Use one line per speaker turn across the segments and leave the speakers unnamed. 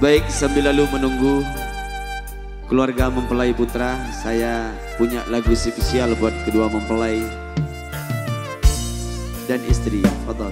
Baik, sambil lalu menunggu keluarga mempelai putra, saya punya lagu spesial buat kedua mempelai dan istri. Fadhal.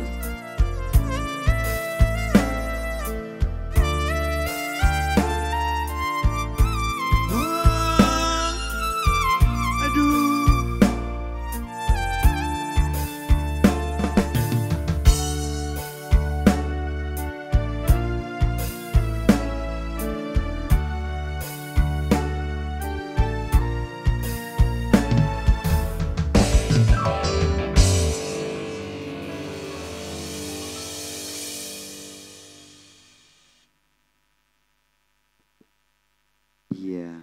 Iya.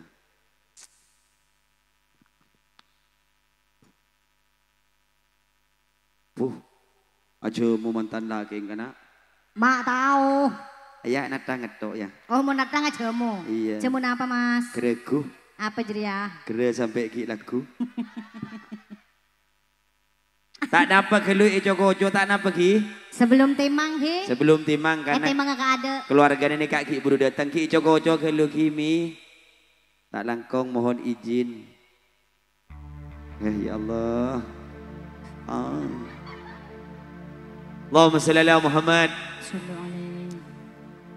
Aja mau mantan lagi kena.
Mak tahu.
Ayah natang ngetok ya.
Oh mau natang aja jamu.
Iya.
Jamu apa mas?
Gereku.
Apa jadi ya?
Gere sampai ki lagu. Tak napa gelu ijo-gojo tak napa ki.
Sebelum timang ki.
Sebelum timang karena.
Timang gak ada.
Keluarga nenek kak ki baru datang ki ijo-gojo gelu kimi. Tak langkong mohon izin. Ya Allah. Allahumma sholli ala Muhammad.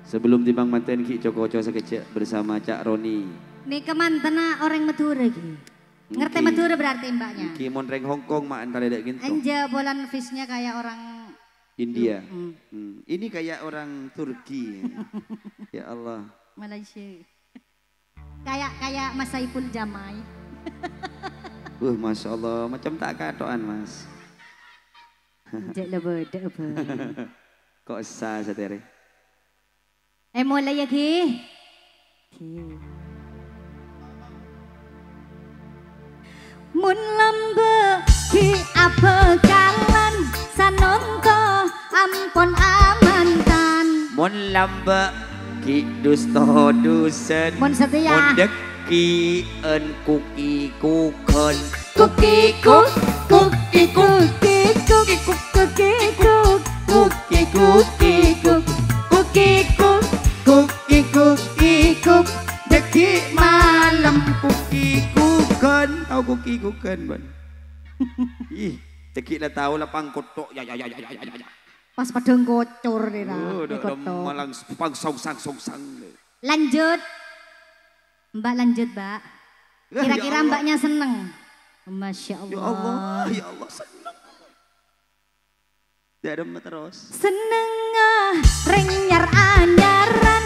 Sebelum timbang manten ki Joko sekecil bersama Cak Roni.
Nih kemantena orang Madura ki. Ngerti Madura berarti mbaknya?
Ki monreng Hongkong mak antara dek gitu.
Anja bolan fishnya kayak orang
India. Ini kayak orang Turki. Ya Allah.
Malaysia. Kayak Mas Saiful Jamai.
Masya Allah, macam tak katoan mas.
Jek lebe.
Kok sah satere?
Mulai ya ki. Mun lambe ki apa kalan sanonto ampun amantan.
Mun lambe ki dusto dusen.
Mun setia.
Mun deki en kuki kuken.
Kuki kuk kuki kuki kuki kuki kuk kuki kuki kuk kuki kuk kuki kuki kuk
Deki malam kuki kuken. Tahu kuki kuken ban? Ih, deki lah tahu lah pangkotok ya.
pas padang kocor deh
malang pang songsang.
Lanjut. Mbak lanjut, Mbak. Kira-kira ya mbaknya seneng? Masya Allah.
Ya Allah seneng. Tidak ada terus.
Seneng renyar anyaran,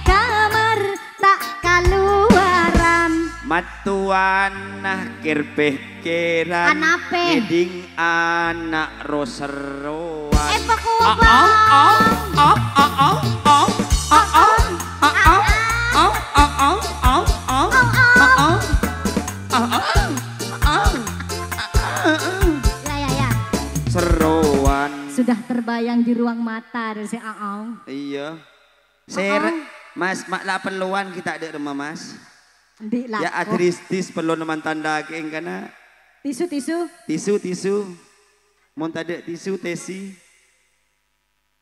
kamar tak kaluaran.
Matuan kirpeh keran.
Anape?
Ngeding anak roseroan.
Pakuwa bang.
Seruan.
Sudah terbayang di ruang mata dari si Aong.
Iya. Mas, mak lah perluan kita ada rumah mas. Ya adristis perlu neman tanda keng kana. Tisu. Mau ada tisu tesi.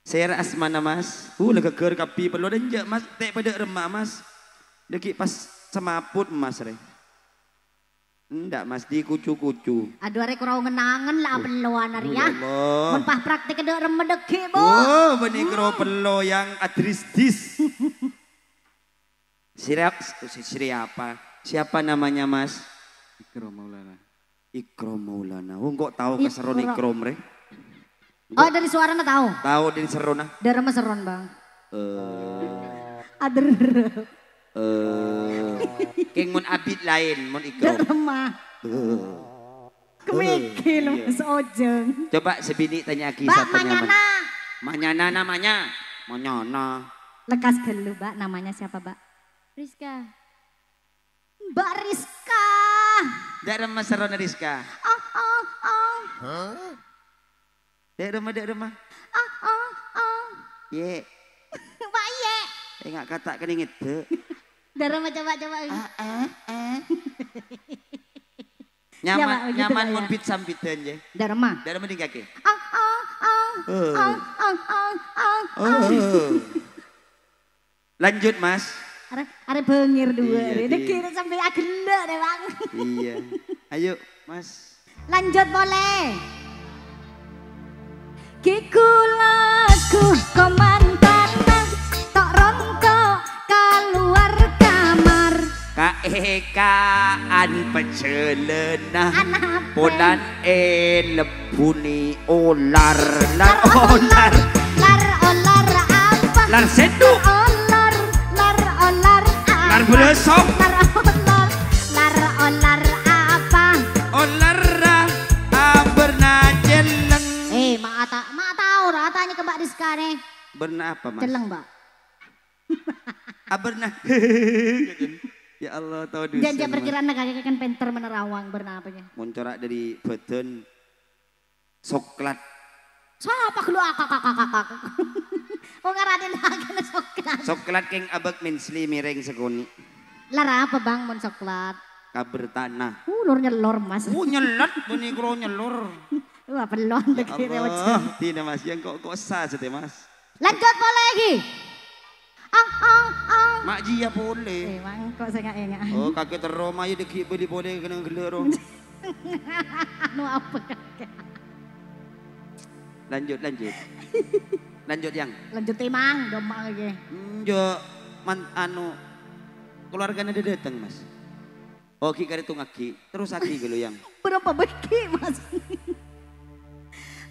Seras mana mas? Legeger kapi perlu dan jak mas. Tek pada remah mas. Deki pas semaput mas re. Enggak mas di kucu-kucu.
Aduh arek kurang ngenangan lah peluan hari ya. Mumpah praktik ada remah deki bu.
Oh benikro pelo yang adristis. Siapa namanya mas? Ikro Maulana. Kok tahu keseron Ikrom re?
Oh dari suaranya tahu?
Tahu dari serona.
Dari remah seron bang. Ader.
Keng mon abid lain, mon Ikrom.
Remah. Kemikil mas Ojeng.
Coba sebini tanya Aki
Mbak Manyana.
Manyana namanya. Manyana.
Lekas gelu Mbak, namanya siapa Mbak? Rizka. Mbak Rizka.
Dek remah serona Rizka. Dek remah. Ye.
Mbak Ye.
Enggak kata kening itu.
Dek remah coba.
Nyaman mun pit sampitan je.
Dek remah.
Dek remah di kaki. Lanjut Mas.
Are bengir dua.
Iya,
Ini kira sampai agenda deh bang.
Iya. Ayo Mas.
Lanjut boleh. Kiku laku komantana tok ronto keluar kamar.
Kaekaan pecelena
Anak
podan lepuni olar lar
olar apa?
Lar senduk.
Olar apa?
Lar belesok.
Olar apa?
Olar berna jeleng.
Mak tahu ratanya ke Mbak Rizka nih.
Berna apa Mas?
Jeleng Mbak.
Berna. Ya Allah tahu dosa.
Dia perkiraan kakek kan penter menerawang bernapanya.
Moncorak dari badan soklat.
Siapa keluar kakak. Oh ngaratin akan soklat.
Soklat keng abak minsli mireng segoni.
Lara apa bang mon soklat?
Kabar tanah.
Lur nyelor mas.
Nyelat bani kro nyelor.
Wah pelon
Ya
lagi lewat
Allah, tidak Mas, yang kok sah sete Mas.
Lanjut boleh lagi.
Mak Jia boleh.
Bang kok saya nggak enggak.
Oh kakek teroma ya deki beli boleh kena gelero.
Anu apa kakek?
Lanjut. Lanjut yang.
Lanjut timang domang lagi.
Jo keluarganya dia datang Mas. Oh ki kari tungaki, terus aki gitu yang.
Berapa beki mas?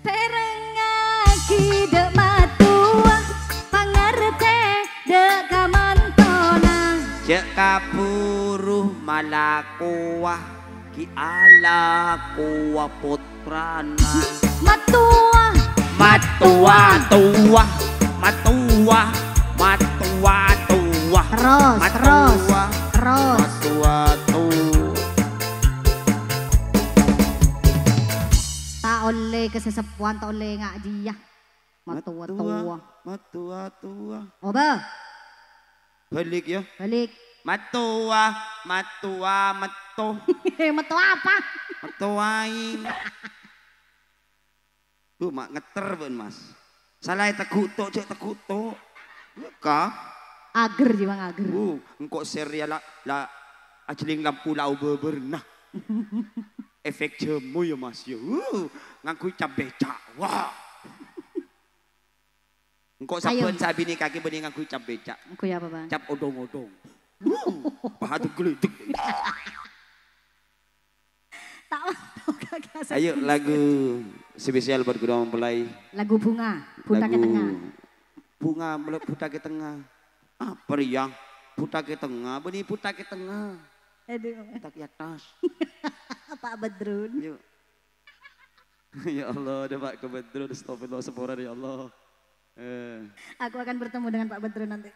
Perengaki dek matua pangerte dek kamantona.
Cek kapuruh malakuah ki ala kuah putrana. Matua tua.
Terus. Tak oleh kesesepuan, tak oleh ngak dia. Matua. Oba.
Balik ya.
Balik.
Matua.
Matua apa?
Matuain. Mak ngeter pun Mas. Salah teguto cek teguto. Ka?
Ager ji bang ager.
Engkau serial la ajeling lampu lau beberna. Efek jemu ya Mas ya. Ngangkui cap becak. Wah. Engkau saben sabini kaki bening ngangkui cap becak.
Engkau ya apa bang?
Cap odong-odong. Pahatu geledek. Ayo lagu spesial buat kedua mempelai.
Lagu bunga, buta ke tengah.
Bunga buta ke tengah. Apa yang buta ke tengah? Beni buta ke tengah.
Aduh.
Buta ke atas.
Pak Badrun.
Yuk. Ya Allah, ada Pak Badrun. Astagfirullah sepura ya Allah.
Aku akan bertemu dengan Pak Badrun nanti.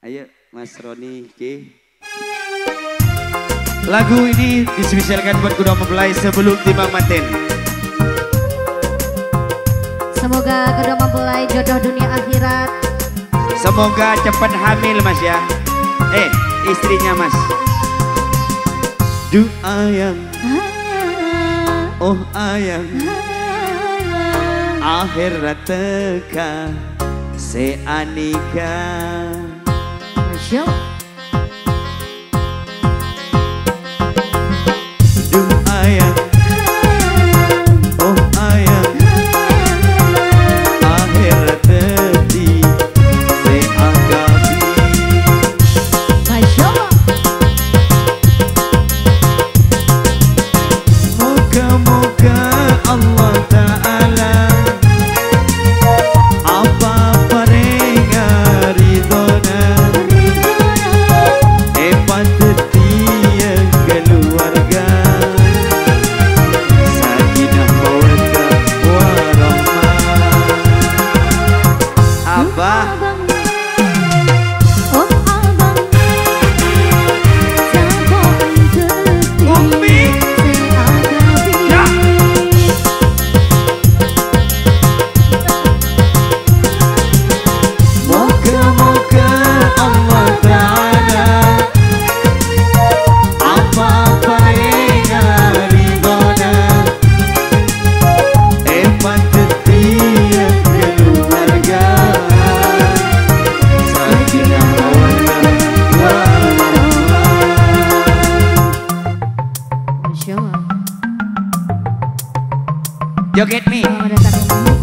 Ayo Mas Roni, lagu ini dispesialkan buat kedua mempelai sebelum timbang manten.
Semoga kedua mempelai jodoh dunia akhirat.
Semoga cepat hamil Mas ya. Istrinya Mas. Du ayang, oh ayang, akhirat teka seanika.
Masya
Ayang, oh ayang, akhirat teti seagabi.
Masya Allah.
Moga-moga Allah Ta'ala apa-apa renga ridona hebat setia keluarga.
Jawa.
Joget mi.
Selamat datang Umi.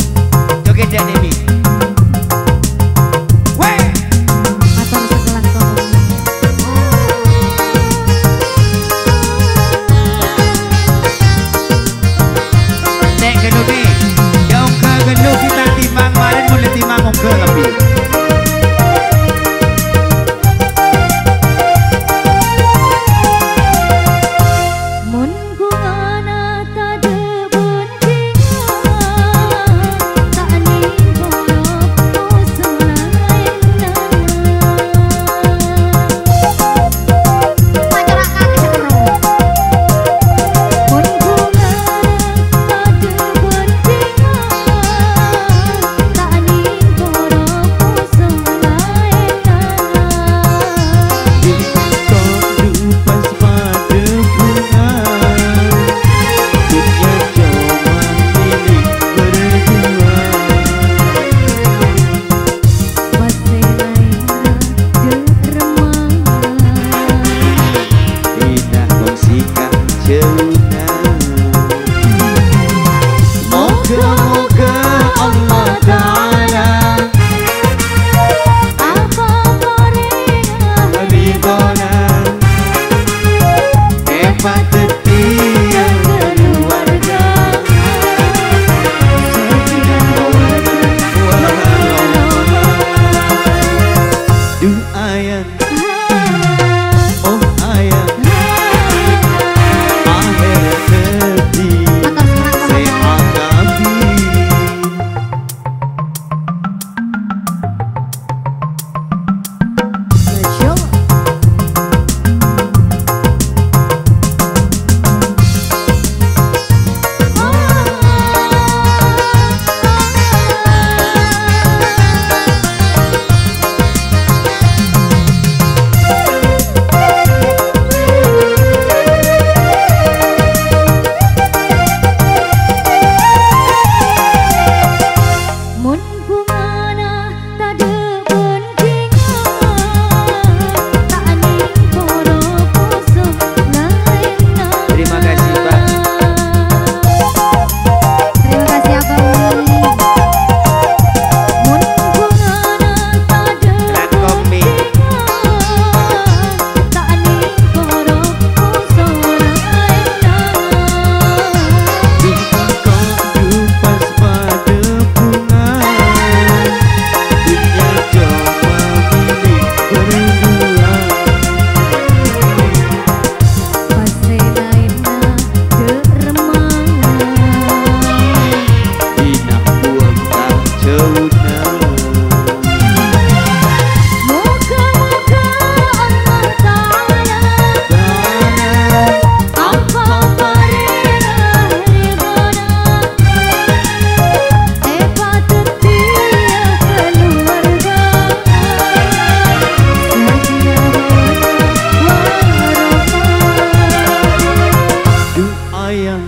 Joget dan Emi. Weh.
Matur sekelas tolong.
Nek genuki. Jauh ke genuk kita timbang marin boleh timbang ke lebih. Ayang